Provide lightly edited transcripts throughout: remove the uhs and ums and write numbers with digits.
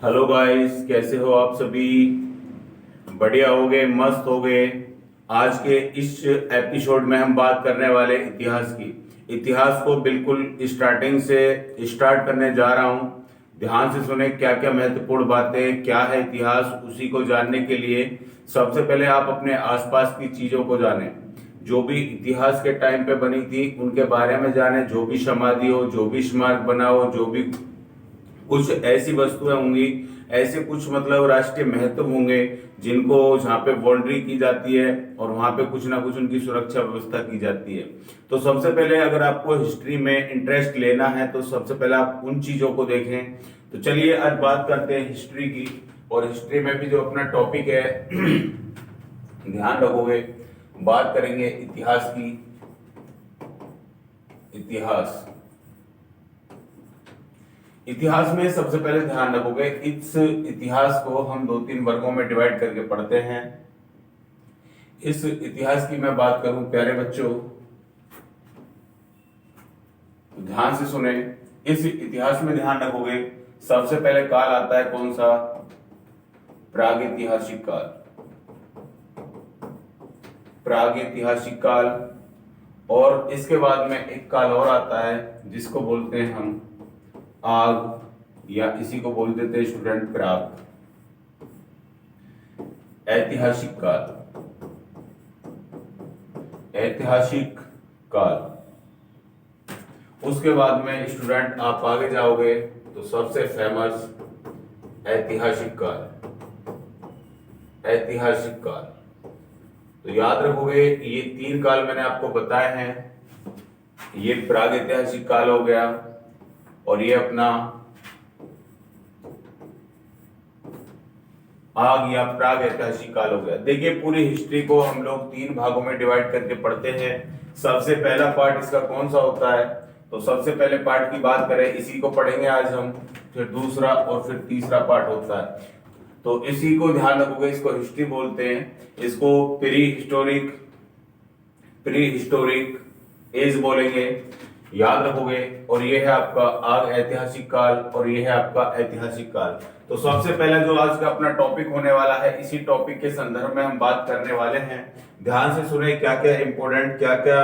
Hello guys, कैसे हो आप सभी। बढ़िया हो गए, मस्त हो गए। आज के इस एपिसोड में हम बात करने वाले इतिहास की। इतिहास को बिल्कुल स्टार्टिंग से स्टार्ट करने जा रहा हूं। ध्यान से सुने, क्या क्या महत्वपूर्ण बातें, क्या है इतिहास, उसी को जानने के लिए सबसे पहले आप अपने आसपास की चीजों को जानें। जो भी इतिहास के टाइम पे बनी थी उनके बारे में जाने। जो भी समाधि हो, जो भी स्मारक बना हो, जो भी कुछ ऐसी वस्तुएं होंगी, ऐसे कुछ मतलब राष्ट्रीय महत्व होंगे जिनको जहाँ पे बाउंड्री की जाती है और वहां पे कुछ ना कुछ उनकी सुरक्षा व्यवस्था की जाती है। तो सबसे पहले अगर आपको हिस्ट्री में इंटरेस्ट लेना है तो सबसे पहले आप उन चीजों को देखें। तो चलिए आज बात करते हैं हिस्ट्री की। और हिस्ट्री में भी जो अपना टॉपिक है ध्यान रखोगे, बात करेंगे इतिहास की। इतिहास इतिहास में सबसे पहले ध्यान रखोगे, इस इतिहास को हम दो तीन वर्गों में डिवाइड करके पढ़ते हैं। इस इतिहास की मैं बात करूं प्यारे बच्चों, तो ध्यान से सुने। इस इतिहास में ध्यान रखोगे, सबसे पहले काल आता है कौन सा? प्रागैतिहासिक काल। प्रागैतिहासिक काल। और इसके बाद में एक काल और आता है जिसको बोलते हैं हम आग, या इसी को बोल देते हैं स्टूडेंट प्राग ऐतिहासिक काल। ऐतिहासिक काल। उसके बाद में स्टूडेंट आप आगे जाओगे तो सबसे फेमस ऐतिहासिक काल। ऐतिहासिक काल। तो याद रखोगे, ये तीन काल मैंने आपको बताए हैं। ये प्रागैतिहासिक काल हो गया और ये अपना आग या प्रागैतिहासिक काल हो गया। देखिए, पूरी हिस्ट्री को हम लोग तीन भागों में डिवाइड करके पढ़ते हैं। सबसे पहला पार्ट इसका कौन सा होता है? तो सबसे पहले पार्ट की बात करें, इसी को पढ़ेंगे आज हम। फिर दूसरा और फिर तीसरा पार्ट होता है। तो इसी को ध्यान रखोगे, इसको हिस्ट्री बोलते हैं। इसको प्री हिस्टोरिक एज बोलेंगे, याद रखोगे। और ये है आपका आग ऐतिहासिक काल और ये है आपका ऐतिहासिक काल। तो सबसे पहले जो आज का अपना टॉपिक होने वाला है, इसी टॉपिक के संदर्भ में हम बात करने वाले हैं। ध्यान से सुने, क्या क्या इंपॉर्टेंट, क्या क्या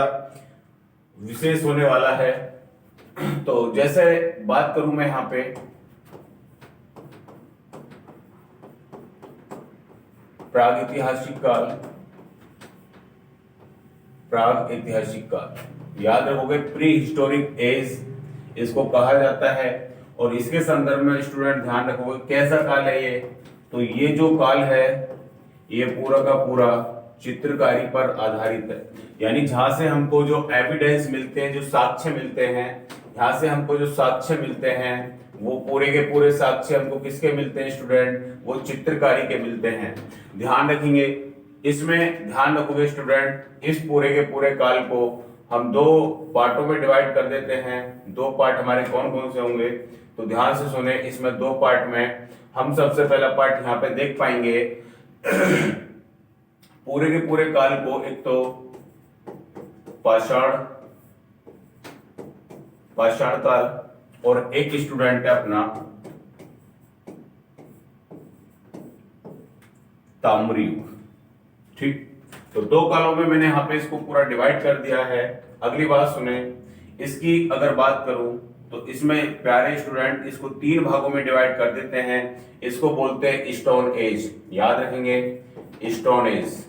विशेष होने वाला है। तो जैसे बात करूं मैं यहां पे प्रागैतिहासिक काल। प्रागैतिहासिक काल याद रखोगे, प्री हिस्टोरिक एज इसको कहा जाता है। और इसके संदर्भ में स्टूडेंट ध्यान रखोगे कैसा काल है ये। तो ये जो काल है ये पूरा का पूरा चित्रकारी पर आधारित है। यानी जहां से हमको जो एविडेंस मिलते हैं, जो साक्ष्य मिलते हैं, यहाँ से हमको जो साक्ष्य मिलते हैं वो पूरे के पूरे साक्ष्य हमको किसके मिलते हैं स्टूडेंट? वो चित्रकारी के मिलते हैं। ध्यान रखेंगे, इसमें ध्यान रखोगे स्टूडेंट, इस पूरे के पूरे काल को हम दो पार्टों में डिवाइड कर देते हैं। दो पार्ट हमारे कौन कौन से होंगे? तो ध्यान से सुने, इसमें दो पार्ट में हम सबसे पहला पार्ट यहाँ पे देख पाएंगे पूरे के पूरे काल को। एक तो पाषाण पाषाण काल और एक स्टूडेंट है अपना ताम्र युग। ठीक, तो दो कालों में मैंने यहाँ पे इसको पूरा डिवाइड कर दिया है। अगली बात सुने, इसकी अगर बात करूं तो इसमें प्यारे स्टूडेंट इसको तीन भागों में डिवाइड कर देते हैं। इसको बोलते हैं स्टोन एज, याद रखेंगे स्टोन एज।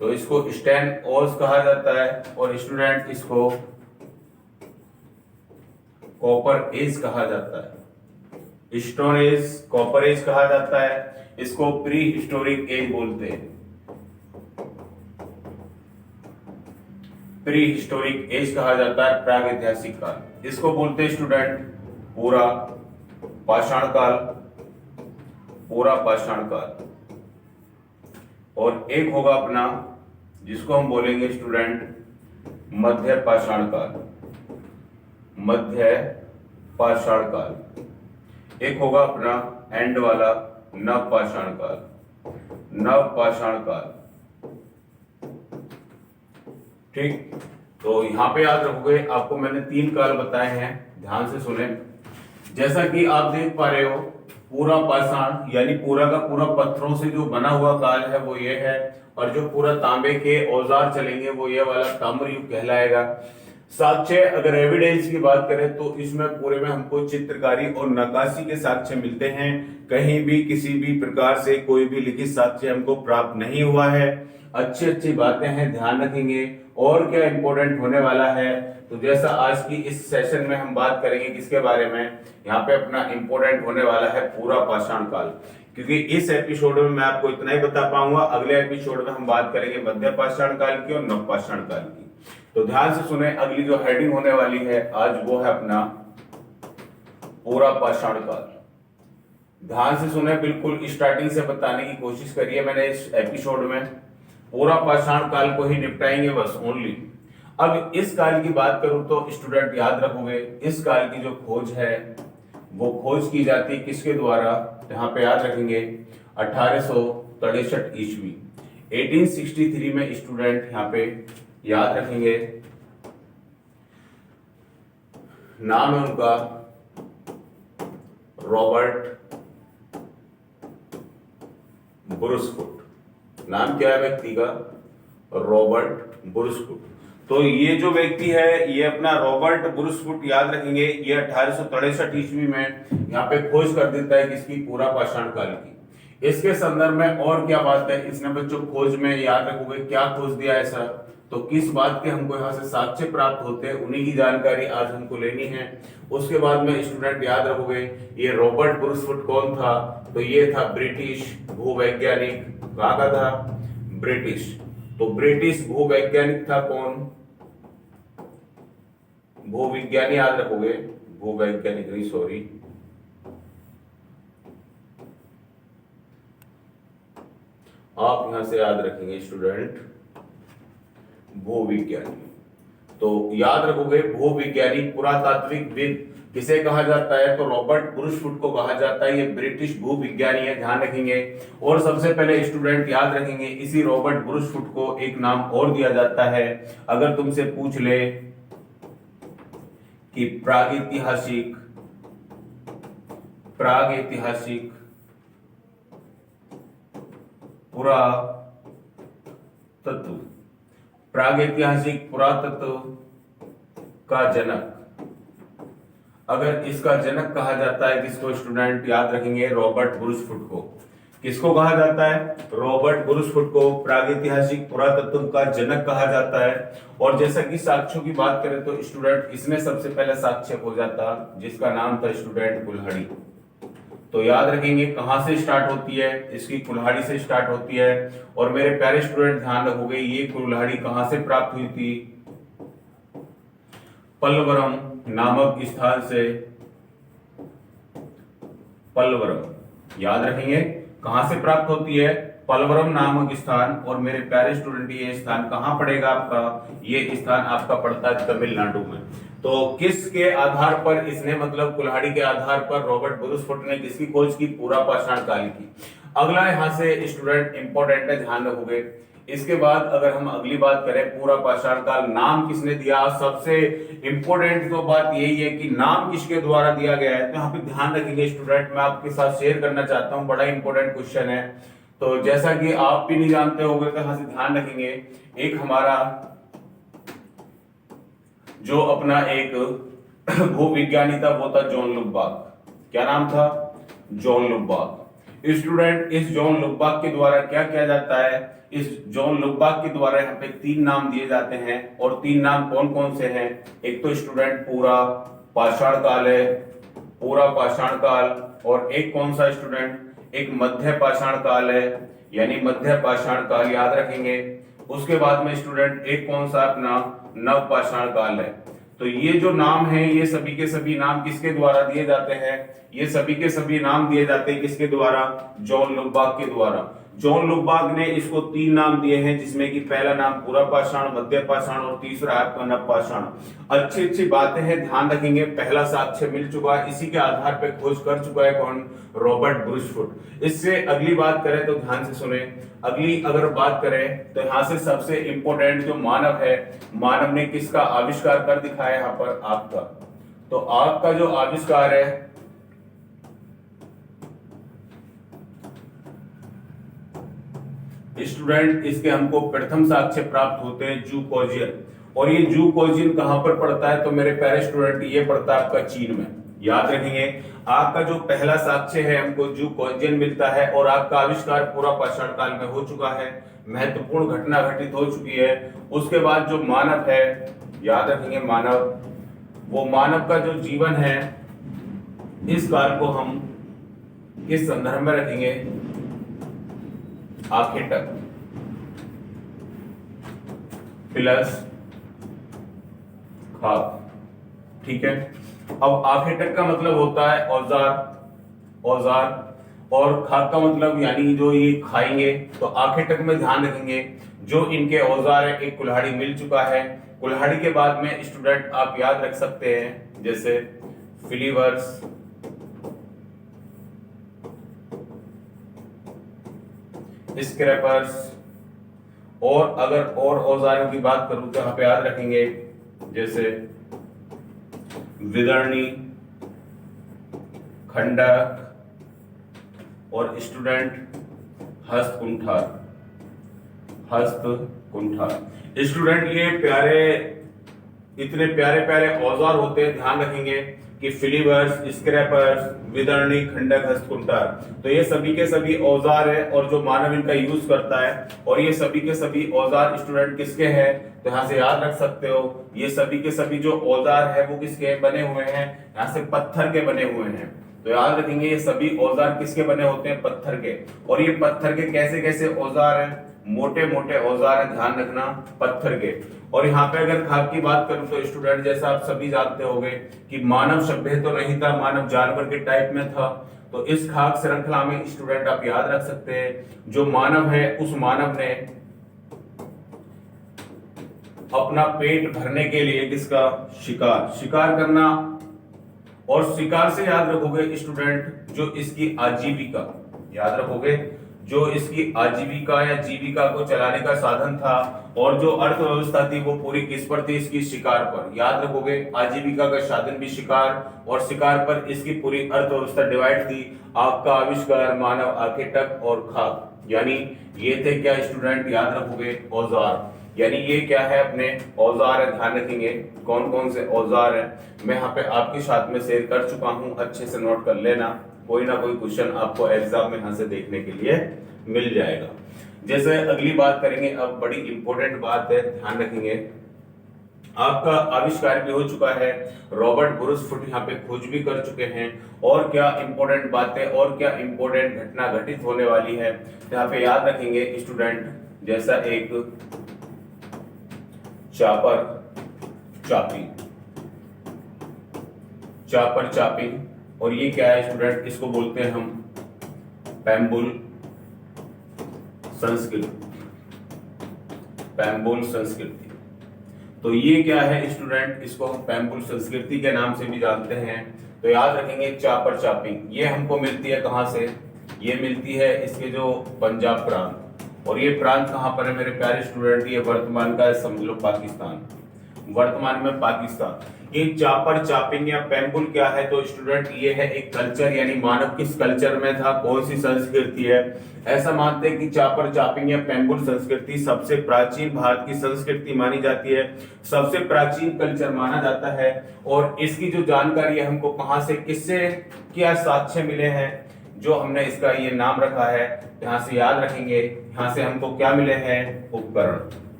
तो इसको स्टेन ओज कहा जाता है और स्टूडेंट इसको कॉपर एज कहा जाता है। स्टोन एज, कॉपर एज कहा जाता है। इसको प्री हिस्टोरिक एज बोलते हैं। प्री हिस्टोरिक एज कहा जाता है प्रागैतिहासिक काल। इसको बोलते हैं स्टूडेंट पूरा पाषाण काल। पूरा पाषाण काल। और एक होगा अपना जिसको हम बोलेंगे स्टूडेंट मध्य पाषाण काल। मध्य पाषाण काल। एक होगा अपना एंड वाला नव पाषाण काल। नव पाषाण काल। ठीक, तो यहां पे याद रखोगे, आपको मैंने तीन काल बताए हैं, ध्यान से सुने। जैसा कि आप देख पा रहे हो, पूरा पाषाण यानी पूरा का पूरा पत्थरों से जो बना हुआ काल है वो ये है, और जो पूरा तांबे के औजार चलेंगे वो ये वाला ताम्रयुग कहलाएगा। साक्ष्य अगर एविडेंस की बात करें तो इसमें पूरे में हमको चित्रकारी और नक्काशी के साक्ष्य मिलते हैं। कहीं भी किसी भी प्रकार से कोई भी लिखित साक्ष्य हमको प्राप्त नहीं हुआ है। अच्छी अच्छी बातें हैं, ध्यान रखेंगे। और क्या इंपॉर्टेंट होने वाला है, तो जैसा आज की इस सेशन में हम बात करेंगे किसके बारे में, यहाँ पे अपना इंपॉर्टेंट होने वाला है पूरा पाषाण काल। क्योंकि इस एपिसोड में मैं आपको इतना ही बता पाऊंगा, अगले एपिसोड में हम बात करेंगे मध्य पाषाण काल की और नव पाषाण काल की। तो ध्यान से सुने, अगली जो हेडिंग होने वाली है आज वो है अपना पूरा पाषाण काल। ध्यान से सुने, बिल्कुल स्टार्टिंग से बताने की कोशिश करिए मैंने इस एपिसोड में। पूरा पाषाण काल को ही निपटाएंगे बस ओनली। अब इस काल की बात करूं तो स्टूडेंट याद रखोगे, इस काल की जो खोज है वो खोज की जाती है किसके द्वारा, यहाँ पे याद रखेंगे 1863 ईस्वी, 1863 में स्टूडेंट यहाँ पे याद रखेंगे। नाम है उनका रॉबर्ट ब्रूसफुट। नाम क्या है व्यक्ति का, रॉबर्ट ब्रूसफुट। तो ये जो व्यक्ति है ये अपना रॉबर्ट ब्रूसफुट याद रखेंगे, ये 1863 ईस्वी में यहाँ पे खोज कर देता है किसकी, पूरा पाषाण काल की। इसके संदर्भ में और क्या बात है, इसने बच्चों खोज में याद रखोगे क्या खोज दिया है सर, तो किस बात के हमको यहाँ से साक्ष्य प्राप्त होते हैं उन्हीं की जानकारी आज हमको लेनी है। उसके बाद में स्टूडेंट याद रखोगे ये रॉबर्ट ब्रूसफुट कौन था, तो ये था ब्रिटिश भूवैज्ञानिक। कहाँ का था, ब्रिटिश। तो ब्रिटिश भूवैज्ञानिक था कौन, भूविज्ञानी याद रखोगे, भूवैज्ञानिक नहीं सॉरी, आप यहां से याद रखेंगे स्टूडेंट भूविज्ञानी। तो याद रखोगे भूविज्ञानी पुरातात्विकविद किसे कहा जाता है, तो रॉबर्ट ब्रूसफुट को कहा जाता है। ये ब्रिटिश भूविज्ञानी है, ध्यान रखेंगे। और सबसे पहले स्टूडेंट याद रखेंगे इसी रॉबर्ट ब्रूसफुट को एक नाम और दिया जाता है। अगर तुमसे पूछ ले कि प्रागैतिहासिक पुरातत्व, प्रागैतिहासिक पुरातत्व का जनक, अगर इसका जनक कहा जाता है किसको, स्टूडेंट याद रखेंगे रॉबर्ट ब्रूसफुट को। किसको कहा जाता है, रॉबर्ट ब्रूसफुट को प्रागैतिहासिक पुरातत्व का जनक कहा जाता है। और जैसा कि साक्ष्यों की बात करें तो स्टूडेंट इसने सबसे पहला साक्ष्य खोजा था जिसका नाम था स्टूडेंट कुल्हाड़ी। तो याद रखेंगे कहां से स्टार्ट होती है, इसकी कुल्हाड़ी से स्टार्ट होती है। और मेरे प्यारे स्टूडेंट ध्यान रखोगे ये कुल्हाड़ी कहां से प्राप्त हुई थी, पल्लवरम नामक स्थान से। पल्लवरम याद रखेंगे कहां से प्राप्त होती है, पल्लवरम नामक स्थान। और मेरे प्यारे स्टूडेंट ये स्थान कहां पड़ेगा आपका, ये स्थान आपका पड़ता है तमिलनाडु में। तो किसके आधार पर इसने, मतलब कुल्हाड़ी के आधार पर रॉबर्ट ब्रूसफुट ने किसकी खोज की, पूरा पाषाण काल की। अगला यहां से स्टूडेंट इंपॉर्टेंट है, ध्यान रखोगे। इसके बाद अगर हम अगली बात करें पूरा पाषाण काल नाम किसने दिया, सबसे इंपॉर्टेंट तो बात यही है कि नाम किसके द्वारा दिया गया है। तो यहाँ पे ध्यान रखेंगे स्टूडेंट, मैं आपके साथ शेयर करना चाहता हूँ, बड़ा इंपॉर्टेंट क्वेश्चन है। तो जैसा कि आप भी नहीं जानते होंगे तो यहाँ से ध्यान रखेंगे, एक हमारा जो अपना एक भूविज्ञानी था वो था जॉन लुबाक। क्या नाम था, जॉन लुबाक। स्टूडेंट इस जॉन लुबाक के द्वारा क्या किया जाता है, इस जॉन लुबाक के द्वारा यहाँ पे 3 नाम दिए जाते हैं। और 3 नाम कौन कौन से हैं, एक तो स्टूडेंट पूरा पाषाण काल है, पूरा पाषाण काल। और एक कौन सा स्टूडेंट, एक मध्य पाषाण काल है, यानी मध्य पाषाण काल याद रखेंगे। उसके बाद में स्टूडेंट एक कौन सा अपना नव पाषाण काल है। तो ये जो नाम है ये सभी के सभी नाम किसके द्वारा दिए जाते हैं, ये सभी के सभी नाम दिए जाते हैं किसके द्वारा, जॉन लुबाक के द्वारा। जॉन लुबाक ने इसको 3 नाम दिए हैं, जिसमें कि पहला नाम पूरा पाषाण, मध्य पाषाण और तीसरा आपका नव पाषाण। अच्छी अच्छी बातें हैं, ध्यान रखेंगे। पहला साक्ष्य मिल चुका है, इसी के आधार पर खोज कर चुका है कौन, रॉबर्ट ब्रूसफुट। इससे अगली बात करें तो ध्यान से सुने, अगली अगर बात करें तो यहां से सबसे इंपॉर्टेंट जो मानव है, मानव ने किसका आविष्कार कर दिखाया यहाँ पर, आपका। तो आपका जो आविष्कार है स्टूडेंट इसके हमको प्रथम साक्ष्य प्राप्त होते हैं जूकोजियन। और ये जूकोजियन कहां पर पड़ता है तो मेरे प्यारे स्टूडेंट ये पड़ता है आपका चीन में। याद रखेंगे आपका जो पहला साक्ष्य है हमको जूकोजियन मिलता है और आपका आविष्कार पूरा पाषाण काल में हो चुका है, महत्वपूर्ण घटना घटित हो चुकी है। उसके बाद जो मानव है, याद रखेंगे मानव, वो मानव का जो जीवन है इस काल को हम किस संदर्भ में रखेंगे, आखेटक प्लस खाक। ठीक है, अब आखेटक का मतलब होता है औजार और खाक का मतलब यानी जो ये खाएंगे। तो आखेटक में ध्यान रखेंगे जो इनके औजार है, एक कुल्हाड़ी मिल चुका है। कुल्हाड़ी के बाद में स्टूडेंट आप याद रख सकते हैं जैसे फिलीवर्स, स्क्रैपर्स, और अगर और औजारों की बात करूं तो यहां पे याद रखेंगे जैसे विदर्णी, खंडक और स्टूडेंट हस्तकुंठार। स्टूडेंट ये इतने प्यारे प्यारे औजार होते हैं, ध्यान रखेंगे कि फिलीवर्स, स्क्रैपर्स, विदर्णी, खंडक, हस्तकुंठार। तो ये सभी के सभी औजार है और जो मानव इनका यूज करता है। और ये सभी के सभी औजार स्टूडेंट किसके हैं तो यहां से याद रख सकते हो, ये सभी के सभी जो औजार है वो किसके बने हुए हैं, यहां से पत्थर के बने हुए हैं। तो याद रखेंगे ये सभी औजार किसके बने होते हैं, पत्थर के। और ये पत्थर के कैसे कैसे औजार हैं, मोटे मोटे औजार हैं, ध्यान रखना पत्थर के। और यहाँ पे अगर खाक की बात करूं तो स्टूडेंट जैसा आप सभी जानते होंगे कि मानव सभ्य तो नहीं था, मानव जानवर के टाइप में था। तो इस खाक श्रृंखला में स्टूडेंट आप याद रख सकते हैं जो मानव है उस मानव ने अपना पेट भरने के लिए किसका, शिकार करना। और शिकार से याद रखोगे स्टूडेंट जो इसकी आजीविका, याद रखोगे जो इसकी आजीविका या जीविका को चलाने का साधन था। और जो अर्थव्यवस्था थी वो पूरी किस पर थी, इसकी शिकार पर। याद रखोगे आजीविका का साधन भी शिकार और शिकार पर इसकी पूरी अर्थव्यवस्था डिवाइड थी। आपका आविष्कार मानव, आखेटक और खाक, यानी ये थे क्या स्टूडेंट, याद रखोगे औजार। यानी ये क्या है, अपने औजार है, ध्यान रखेंगे कौन कौन से औजार है। मैं यहाँ पे आपके साथ में शेयर कर चुका हूँ, अच्छे से नोट कर लेना, कोई ना कोई क्वेश्चन आपको एग्जाम में यहाँ से देखने के लिए मिल जाएगा। जैसे अगली बात करेंगे, अब बड़ी इंपॉर्टेंट बात है, ध्यान रखेंगे। आपका आविष्कार भी हो चुका है, रॉबर्ट ब्रूसफुट यहाँ पे खोज भी कर चुके हैं। और क्या इंपॉर्टेंट बातें और क्या इंपॉर्टेंट घटना घटित होने वाली है यहाँ पे याद रखेंगे स्टूडेंट, जैसा एक चापर चापिंग। और ये क्या है स्टूडेंट, इसको बोलते हैं हम पैम्बुल संस्कृति। तो ये क्या है स्टूडेंट, इसको हम पैम्बुल संस्कृति के नाम से भी जानते हैं। तो याद रखेंगे चापर चापिंग, ये हमको मिलती है कहां से, ये मिलती है इसके जो पंजाब प्रांत। और ये प्रांत कहां पर है मेरे प्यारे स्टूडेंट, ये वर्तमान का समझ लो पाकिस्तान, वर्तमान में पाकिस्तान। ये चापर चापिंग या पैम्बुल क्या है तो स्टूडेंट ये है एक कल्चर, यानी मानव किस कल्चर में था, कौन सी संस्कृति है। ऐसा मानते हैं कि चापर चापिंग या पैम्बुल संस्कृति सबसे प्राचीन भारत की संस्कृति मानी जाती है, सबसे प्राचीन कल्चर माना जाता है। और इसकी जो जानकारी है हमको कहां से, किससे क्या साक्ष्य मिले हैं, जो हमने इसका ये नाम रखा है, यहाँ से याद रखेंगे। यहाँ से हमको क्या मिले हैं,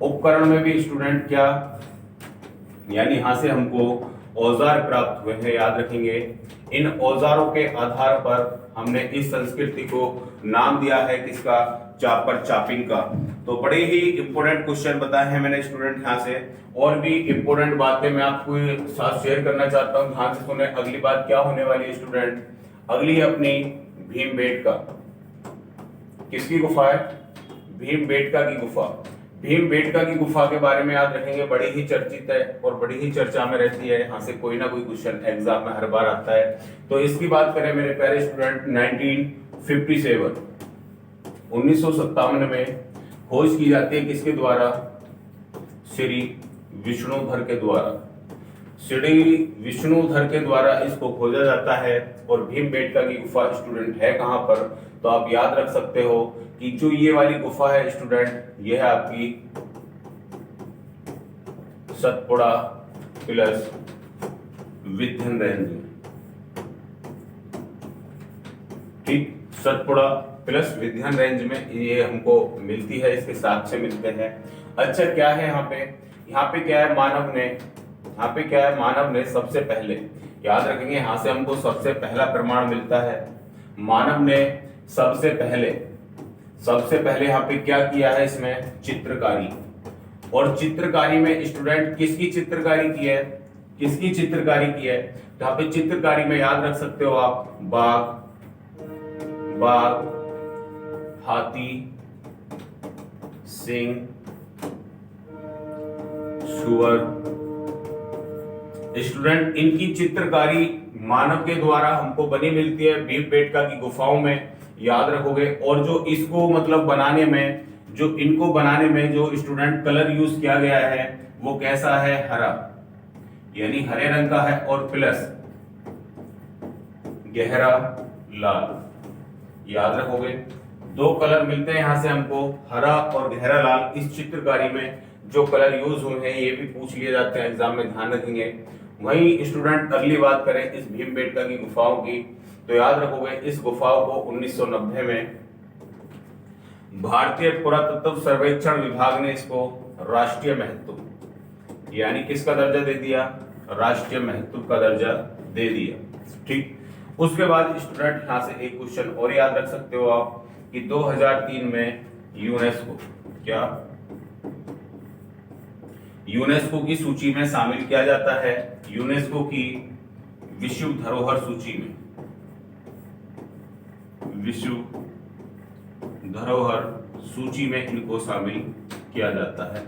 उपकरण में भी स्टूडेंट क्या, यानी यहां से हमको औजार प्राप्त हुए हैं, याद रखेंगे। इन औजारों के आधार पर हमने इस संस्कृति को नाम दिया है किसका, चापर चापिंग का। तो बड़े ही इंपॉर्टेंट क्वेश्चन बताए हैं मैंने स्टूडेंट यहाँ से। और भी इंपॉर्टेंट बातें मैं आपको साथ शेयर करना चाहता हूँ, ध्यान से सुने। अगली बात क्या होने वाली है स्टूडेंट, अगली अपनी भीमबेटका, किसकी गुफा है, भीमबेटका की गुफा। भीमबेटका की गुफा के बारे में याद रखेंगे, बड़ी ही चर्चित है और बड़ी ही चर्चा में रहती है, यहाँ से कोई ना कोई क्वेश्चन एग्जाम में हर बार आता है। तो इसकी बात करें मेरे प्यारे स्टूडेंट, 1957 में खोज की जाती है किसके द्वारा, श्री विष्णुधर के द्वारा। श्री विष्णुधर के द्वारा इसको खोजा जाता है। और भीमबेटका की गुफा स्टूडेंट है कहां पर, तो आप याद रख सकते हो कि जो ये वाली गुफा है स्टूडेंट, ये है आपकी सतपुड़ा प्लस विंध्य रेंज में। ठीक, सतपुड़ा प्लस विंध्य रेंज में ये हमको मिलती है, इसके साक्ष्य मिलते हैं। अच्छा, क्या है यहाँ पे क्या है, मानव ने सबसे पहले, याद रखेंगे यहां से हमको सबसे पहला प्रमाण मिलता है। मानव ने सबसे पहले यहाँ पे क्या किया है, इसमें चित्रकारी। और चित्रकारी में स्टूडेंट किसकी चित्रकारी की है, तो यहाँ पे चित्रकारी में याद रख सकते हो आप बाघ, हाथी, सिंह, सुअर। स्टूडेंट इनकी चित्रकारी मानव के द्वारा हमको बनी मिलती है भीमबेटका की गुफाओं में, याद रखोगे। और जो इसको मतलब बनाने में जो स्टूडेंट कलर यूज किया गया है वो कैसा है, हरा, यानी हरे रंग का है, और प्लस गहरा लाल, याद रखोगे। दो कलर मिलते हैं यहां से हमको, हरा और गहरा लाल। इस चित्रकारी में जो कलर यूज हुए हैं ये भी पूछ लिए जाते हैं एग्जाम में, ध्यान रखेंगे। वहीं स्टूडेंट अगली बात करें इस भीमबेटका की गुफाओं की, तो याद रखोगे इस गुफाओं को 1990 में भारतीय पुरातत्व सर्वेक्षण विभाग ने इसको राष्ट्रीय महत्व, यानी किसका दर्जा दे दिया, राष्ट्रीय महत्व का दर्जा दे दिया। ठीक, उसके बाद स्टूडेंट यहां से एक क्वेश्चन और याद रख सकते हो आप कि 2003 में यूनेस्को की सूची में शामिल किया जाता है, यूनेस्को की विश्व धरोहर सूची में, विश्व धरोहर सूची में इनको शामिल किया जाता है।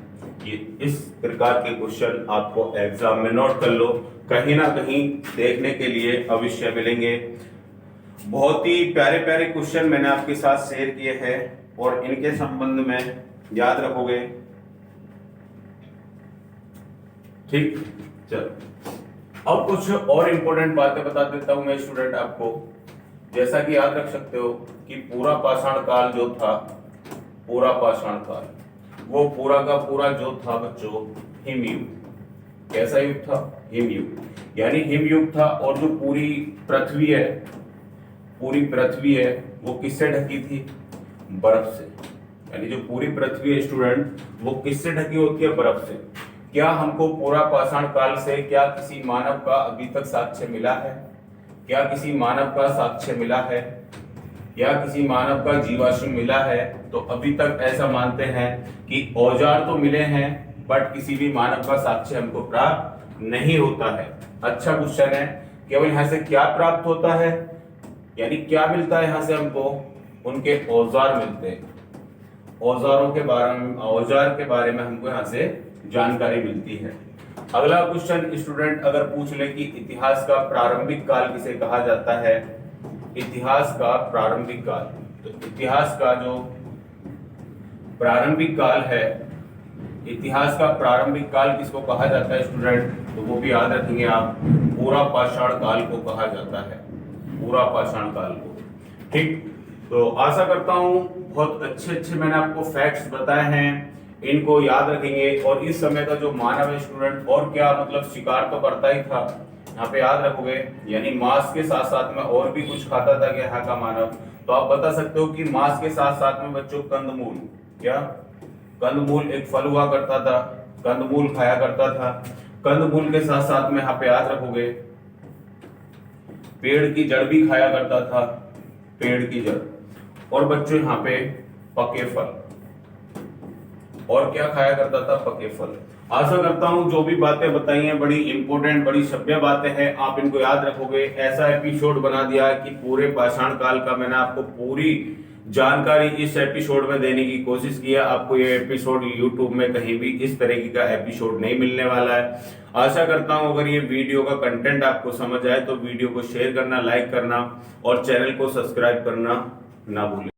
ये इस प्रकार के क्वेश्चन आपको एग्जाम में नोट कर लो, कहीं ना कहीं देखने के लिए अवश्य मिलेंगे। बहुत ही प्यारे प्यारे क्वेश्चन मैंने आपके साथ शेयर किए हैं और इनके संबंध में याद रखोगे। ठीक, चलो अब कुछ और इंपॉर्टेंट बातें बता देता हूं मैं स्टूडेंट आपको। जैसा कि याद रख सकते हो कि पूरा पाषाण काल जो था, पूरा पाषाण काल, वो पूरा का पूरा जो था बच्चों हिमयुग। कैसा युग था, हिमयुग, यानी हिमयुग था। और जो पूरी पृथ्वी है वो किससे ढकी थी, बर्फ से। यानी जो पूरी पृथ्वी है स्टूडेंट वो किससे ढकी होती है, बर्फ से। क्या हमको पूरा पाषाण काल से क्या किसी मानव का अभी तक साक्ष्य मिला है, क्या किसी मानव का साक्ष्य मिला है, या किसी मानव का जीवाश्म मिला है? तो अभी तक ऐसा मानते हैं कि औजार तो मिले हैं बट किसी भी मानव का साक्ष्य हमको प्राप्त नहीं होता है। अच्छा क्वेश्चन है, केवल यहाँ से क्या प्राप्त होता है, यानी क्या मिलता है यहाँ से हमको, उनके औजार मिलते हैं। औजार के बारे में हमको यहाँ से जानकारी मिलती है। अगला क्वेश्चन स्टूडेंट अगर पूछ ले कि इतिहास का प्रारंभिक काल किसे कहा जाता है, इतिहास का प्रारंभिक काल, तो इतिहास का जो प्रारंभिक काल है, इतिहास का प्रारंभिक काल किसको कहा जाता है स्टूडेंट, तो वो भी याद रखेंगे आप, पूरा पाषाण काल को कहा जाता है, पूरा पाषाण काल को। ठीक, तो आशा करता हूं बहुत अच्छे मैंने आपको फैक्ट्स बताए हैं, इनको याद रखेंगे। और इस समय का जो मानव है स्टूडेंट और क्या मतलब शिकार तो करता ही था, यहाँ पे याद रखोगे, यानी मांस के साथ साथ में और भी कुछ खाता था क्या यहाँ का मानव। तो आप बता सकते हो कि मांस के साथ साथ में बच्चों कंदमूल, क्या कंदमूल एक फल हुआ करता था, कंदमूल खाया करता था। कंदमूल के साथ साथ में यहाँ पे याद रखोगे पेड़ की जड़ भी खाया करता था, पेड़ की जड़। और बच्चों यहाँ पे पके फल, और क्या खाया करता था, पके फल। आशा करता हूं जो भी बातें बताई हैं बड़ी इंपॉर्टेंट, बड़ी सभ्य बातें हैं, आप इनको याद रखोगे। ऐसा एपिसोड बना दिया है कि पूरे पाषाण काल का मैंने आपको पूरी जानकारी इस एपिसोड में देने की कोशिश की है। आपको ये एपिसोड यूट्यूब में कहीं भी इस तरीके का एपिसोड नहीं मिलने वाला है। आशा करता हूं अगर ये वीडियो का कंटेंट आपको समझ आए तो वीडियो को शेयर करना, लाइक करना और चैनल को सब्सक्राइब करना ना भूलें।